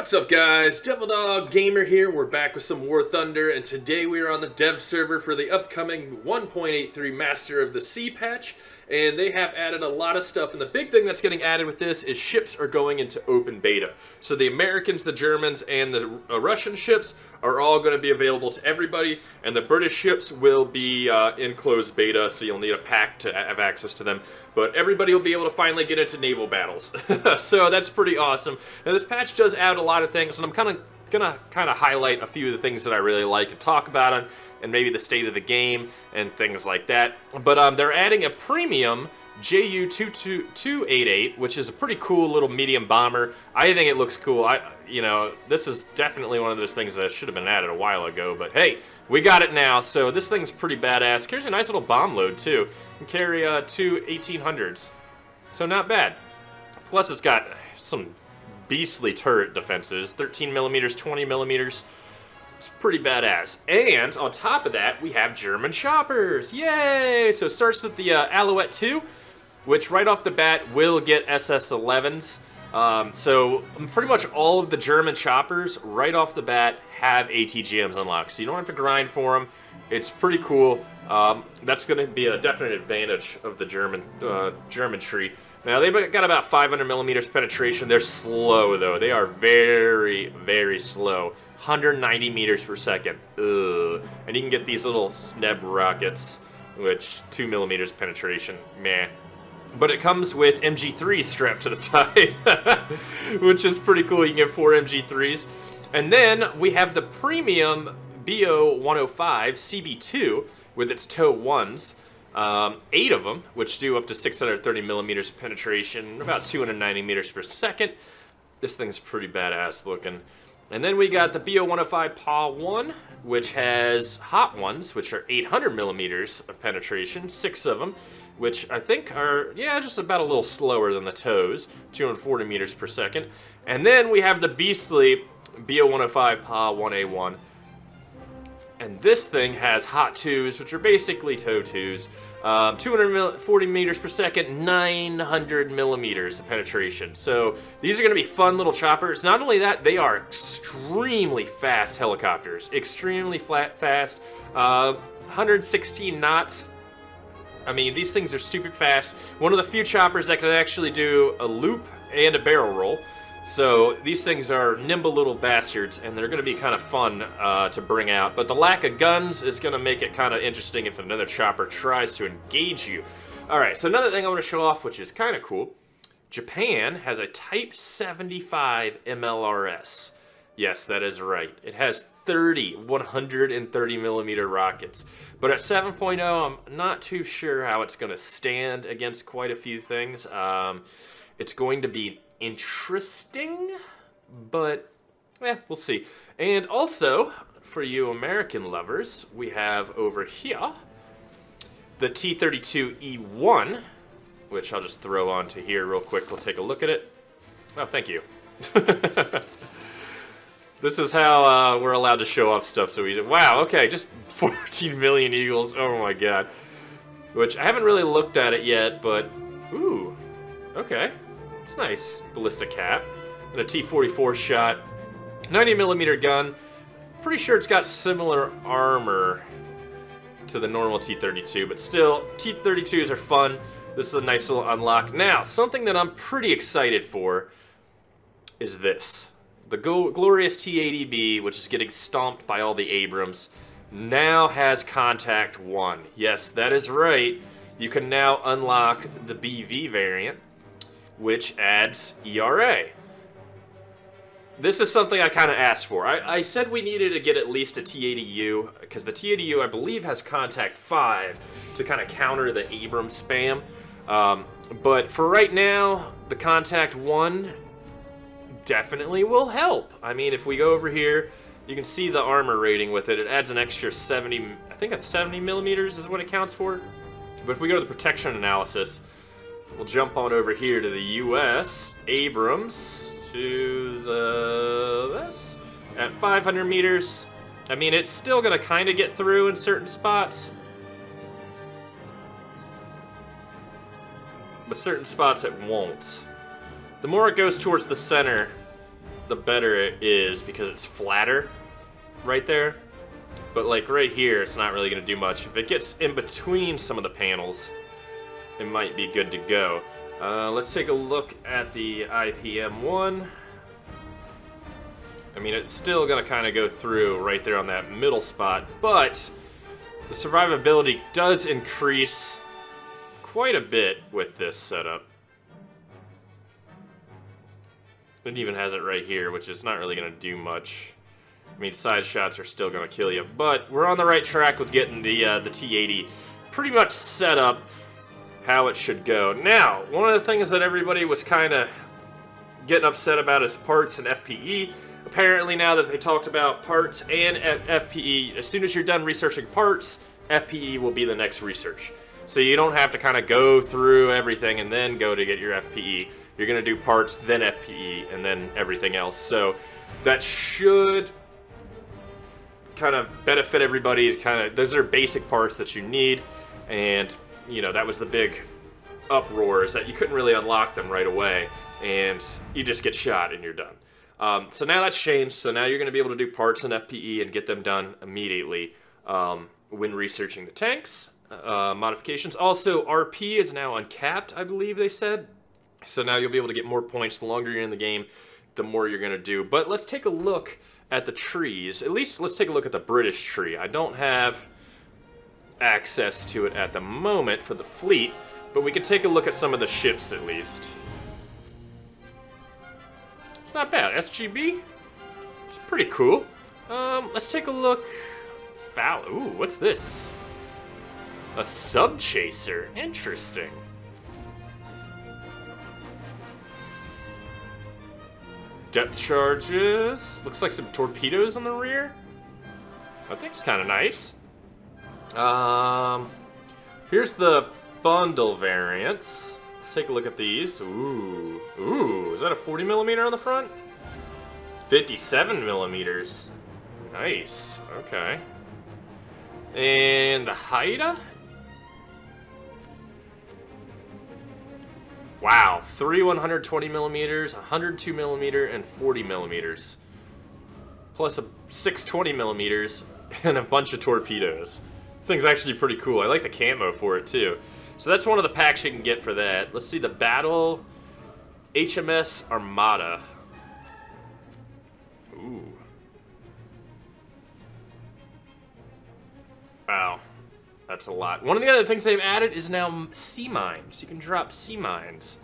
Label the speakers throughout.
Speaker 1: What's up guys, TheDevildogGamer here. We're back with some War Thunder, and today we are on the dev server for the upcoming 1.83 Master of the Sea patch, and they have added a lot of stuff, and the big thing that's getting added with this is ships are going into open beta. So the Americans, the Germans, and the Russian ships are all going to be available to everybody, and the British ships will be in closed beta, so you'll need a pack to have access to them. But everybody will be able to finally get into naval battles. So that's pretty awesome. Now this patch does add a lot of things, and I'm gonna highlight a few of the things that I really like and talk about them, and maybe the state of the game and things like that. But they're adding a premium Ju-2288, which is a pretty cool little medium bomber. I think it looks cool. You know, this is definitely one of those things that should have been added a while ago, but hey, we got it now, so this thing's pretty badass. Here's a nice little bomb load, too. You can carry two 1800s, so not bad. Plus, it's got some beastly turret defenses, 13 millimeters, 20 millimeters. It's pretty badass. And on top of that, we have German choppers. Yay! So it starts with the Alouette 2, which right off the bat will get SS-11s. So pretty much all of the German choppers right off the bat have ATGMs unlocked, so you don't have to grind for them. It's pretty cool. That's going to be a definite advantage of the German tree. Now they've got about 500 millimeters penetration. They're slow though. They are very, very slow. 190 meters per second. Ugh. And you can get these little SNEB rockets, which 2 millimeters penetration. Meh. But it comes with MG3s strapped to the side, which is pretty cool. You can get 4 MG3s. And then we have the premium BO-105 CB2 with its TOW 1s. 8 of them, which do up to 630 millimeters penetration, about 290 meters per second. This thing's pretty badass looking. And then we got the BO-105 PA-1, which has hot ones, which are 800 millimeters of penetration, 6 of them, which I think are, yeah, just about a little slower than the TOWs, 240 meters per second. And then we have the beastly BO-105 PA-1A1. And this thing has hot 2s, which are basically TOW 2s, 240 meters per second, 900 millimeters of penetration. So these are going to be fun little choppers. Not only that, they are extremely fast helicopters. Extremely fast, 116 knots. I mean, these things are stupid fast. One of the few choppers that can actually do a loop and a barrel roll. So these things are nimble little bastards, and they're going to be kind of fun to bring out. But the lack of guns is going to make it kind of interesting if another chopper tries to engage you. Alright, so another thing I want to show off, which is kind of cool. Japan has a Type 75 Mlrs. Yes, that is right. It has 30 130 millimeter rockets. But at 7.0, I'm not too sure how it's going to stand against quite a few things. It's going to be interesting, but we'll see. And also, for you American lovers, we have over here the T32 Ii, which I'll just throw onto here real quick. We'll take a look at it. Oh, thank you. This is how we're allowed to show off stuff so easy. Wow, okay, just 14 million eagles. Oh my god. Which I haven't really looked at it yet, but ooh, okay. It's nice. Ballistic cap. And a T-44 shot. 90 millimeter gun. Pretty sure it's got similar armor to the normal T-32, but still, T-32s are fun. This is a nice little unlock. Now, something that I'm pretty excited for is this. The glorious T-80B, which is getting stomped by all the Abrams, now has Contact 1. Yes, that is right. You can now unlock the BV variant, which adds ERA. This is something I kind of asked for. I said we needed to get at least a T-80U, because the T-80U, I believe, has Contact 5 to kind of counter the Abrams spam. But for right now, the Contact 1 definitely will help. I mean, if we go over here, you can see the armor rating with it. It adds an extra 70, I think it's 70 millimeters is what it counts for. But if we go to the protection analysis, we'll jump on over here to the US, Abrams, to this, at 500 meters. I mean, it's still gonna kind of get through in certain spots, but certain spots it won't. The more it goes towards the center, the better it is because it's flatter right there. But like right here, it's not really going to do much. If it gets in between some of the panels, it might be good to go. Let's take a look at the IPM1. I mean, it's still going to kind of go through right there on that middle spot, but the survivability does increase quite a bit with this setup. It even has it right here, which is not really going to do much. I mean, side shots are still going to kill you, but we're on the right track with getting the T80 pretty much set up how it should go. Now, one of the things that everybody was kind of getting upset about is parts and FPE. Apparently, now that they talked about parts and FPE, as soon as you're done researching parts, FPE will be the next research. So you don't have to kind of go through everything and then go to get your FPE. You're going to do parts, then FPE, and then everything else. So that should kind of benefit everybody. Those are basic parts that you need, and you know, that was the big uproar, is that you couldn't really unlock them right away, and you just get shot and you're done. So now that's changed. So now you're going to be able to do parts and FPE and get them done immediately when researching the tanks. Modifications. Also, RP is now uncapped, I believe they said. So now you'll be able to get more points. The longer you're in the game, the more you're going to do. But let's take a look at the trees. At least let's take a look at the British tree. I don't have access to it at the moment for the fleet, but we can take a look at some of the ships at least. It's not bad. SGB? It's pretty cool. Let's take a look. Ooh, what's this? A sub chaser. Interesting. Depth charges. Looks like some torpedoes in the rear. I think it's kind of nice. Here's the bundle variants. Let's take a look at these. Ooh, is that a 40 millimeter on the front? 57 millimeters. Nice. Okay. And the Haida? Wow, 3 120 millimeters, 102 millimeter, and 40 millimeters. Plus a 620 millimeters and a bunch of torpedoes. This thing's actually pretty cool. I like the camo for it too. So that's one of the packs you can get for that. Let's see, the Battle Hms Armada. Ooh. Wow. That's a lot. One of the other things they've added is now sea mines. You can drop sea mines,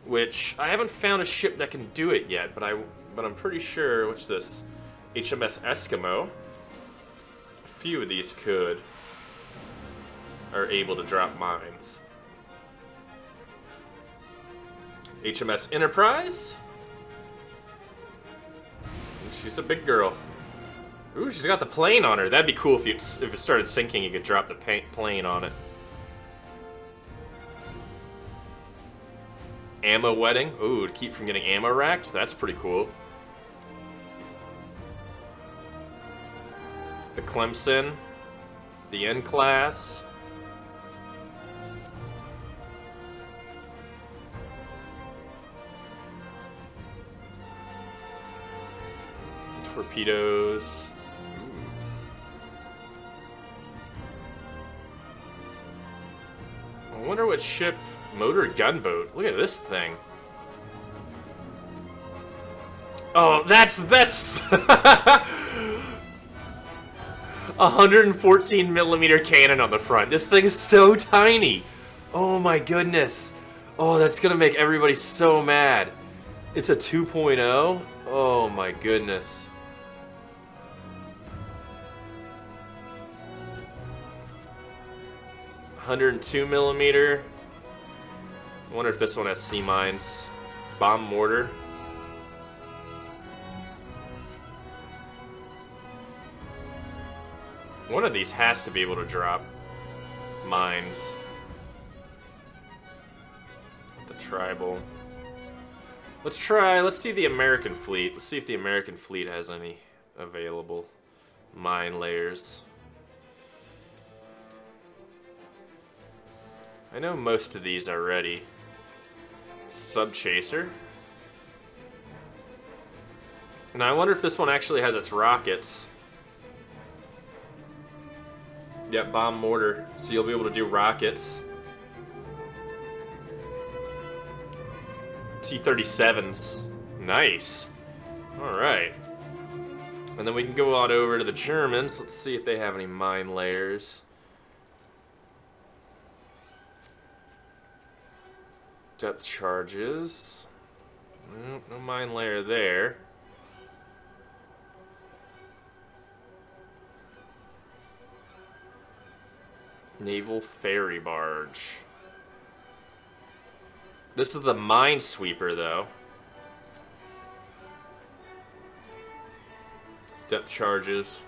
Speaker 1: which I haven't found a ship that can do it yet, but I'm pretty sure, what's this? HMS Eskimo. A few of these are able to drop mines. HMS Enterprise. She's a big girl. Ooh, she's got the plane on her. That'd be cool if it started sinking, you could drop the plane on it. Ammo wetting. Ooh, to keep from getting ammo racked. That's pretty cool. The Clemson. The N-Class. Torpedoes. I wonder what ship. Motor gunboat. Look at this thing. Oh, that's 114 millimeter cannon on the front. This thing is so tiny. Oh my goodness. Oh, that's gonna make everybody so mad. It's a 2.0. Oh my goodness. .102 millimeter. I wonder if this one has sea mines. Bomb mortar. One of these has to be able to drop mines. The tribal. Let's see the American fleet. Let's see if the American fleet has any available mine layers. I know most of these are ready. Sub chaser. Now I wonder if this one actually has its rockets. Yep, bomb mortar. So you'll be able to do rockets. T-37s. Nice. Alright. And then we can go on over to the Germans. Let's see if they have any mine layers. Depth charges. Nope, no mine layer there. Naval ferry barge. This is the minesweeper, though. Depth charges.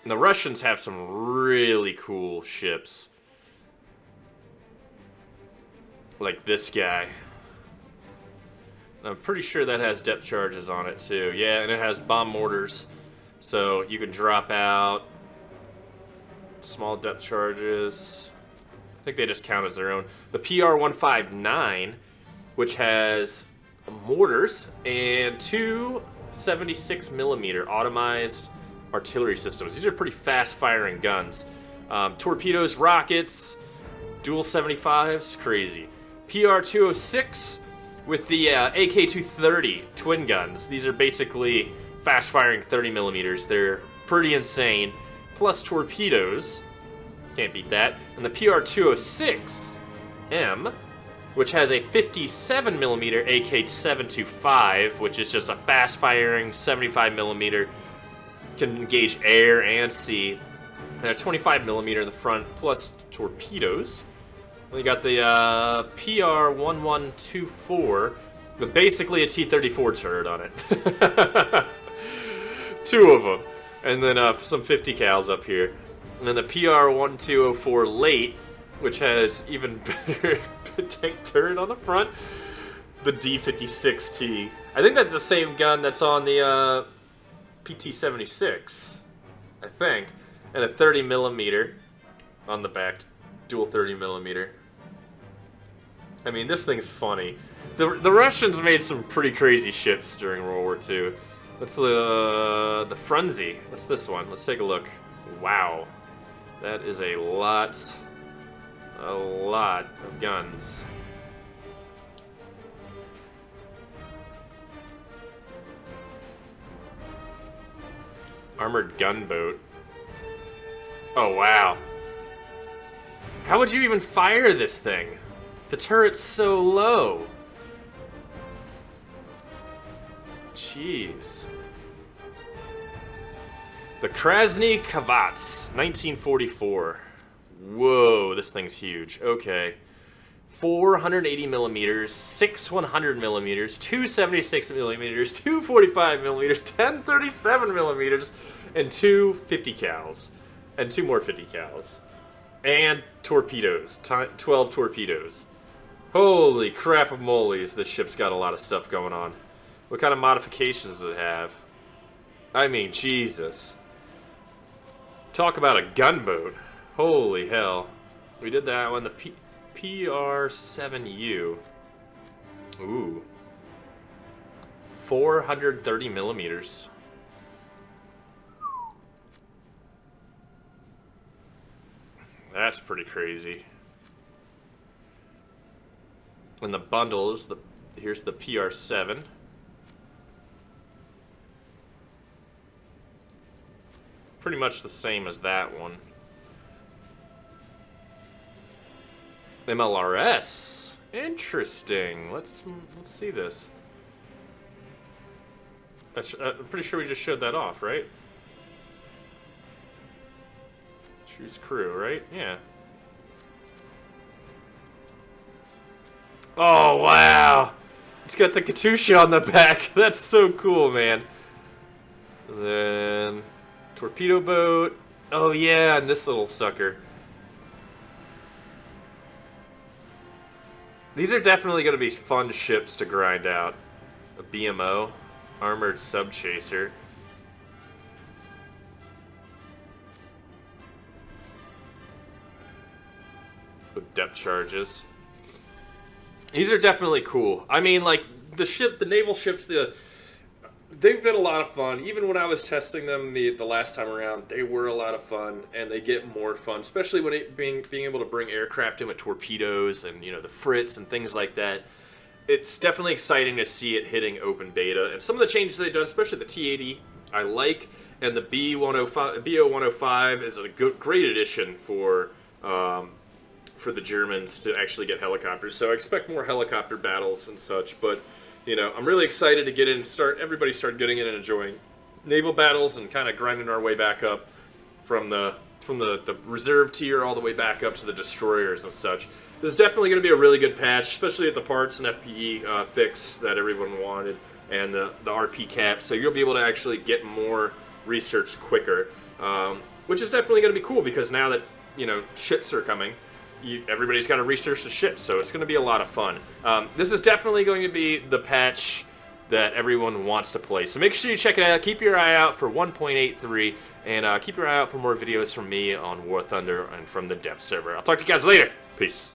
Speaker 1: And the Russians have some really cool ships. Like this guy. I'm pretty sure that has depth charges on it too. Yeah, and it has bomb mortars. So you can drop out small depth charges. I think they just count as their own. The PR-159, which has mortars and two 76mm automized artillery systems. These are pretty fast-firing guns. Torpedoes, rockets, dual 75s, crazy. PR-206 with the AK-230 twin guns. These are basically fast-firing 30mm. They're pretty insane. Plus torpedoes. Can't beat that. And the PR-206M, which has a 57mm AK-725, which is just a fast-firing 75mm. Can engage air and sea. And a 25mm in the front, plus torpedoes. We got the PR-1124 with basically a T-34 turret on it. Two of them. And then some 50 cals up here. And then the PR-1204 late, which has even better tank turret on the front. The D-56T. I think that's the same gun that's on the PT-76, I think. And a 30mm on the back, dual 30mm. I mean, this thing's funny. The Russians made some pretty crazy ships during World War II. What's the Frunze? What's this one? Let's take a look. Wow, that is a lot of guns. Armored gunboat. Oh wow. How would you even fire this thing? The turret's so low. Jeez. The Krasny Kavats, 1944. Whoa, this thing's huge. Okay. 480mm, 6 100mm, 2 76mm, 2 45mm, 10 37mm, and 2 50 cals. And 2 more 50 cals. And torpedoes. 12 torpedoes. Holy crap-a-moles, this ship's got a lot of stuff going on. What kind of modifications does it have? I mean, Jesus. Talk about a gunboat. Holy hell. We did that one, the PR-7U. Ooh. 430mm. That's pretty crazy. And the bundle is here's the PR-7. Pretty much the same as that one. Mlrs. Interesting. Let's see this. I'm pretty sure we just showed that off, right? Choose crew, right? Yeah. Oh, wow! It's got the Katusha on the back. That's so cool, man. And then Torpedo Boat. Oh, yeah, and this little sucker. These are definitely going to be fun ships to grind out. A BMO, Armored Subchaser. With depth charges. These are definitely cool. I mean, like, the naval ships, they've been a lot of fun. Even when I was testing them the last time around, they were a lot of fun, and they get more fun, especially when being able to bring aircraft in with torpedoes and, you know, the Fritz and things like that. It's definitely exciting to see it hitting open beta, and some of the changes they've done, especially the T80, I like, and the BO-105 is a great addition for the Germans to actually get helicopters. So I expect more helicopter battles and such, but you know, I'm really excited to get in and everybody start getting in and enjoying naval battles and kind of grinding our way back up from the reserve tier all the way back up to the destroyers and such. This is definitely going to be a really good patch, especially at the parts and FPE fix that everyone wanted, and the RP cap, so you'll be able to actually get more research quicker, which is definitely going to be cool, because now that, you know, ships are coming, everybody's got to research the ships, so it's going to be a lot of fun. This is definitely going to be the patch that everyone wants to play, so make sure you check it out. Keep your eye out for 1.83, and keep your eye out for more videos from me on War Thunder and from the dev server. I'll talk to you guys later. Peace.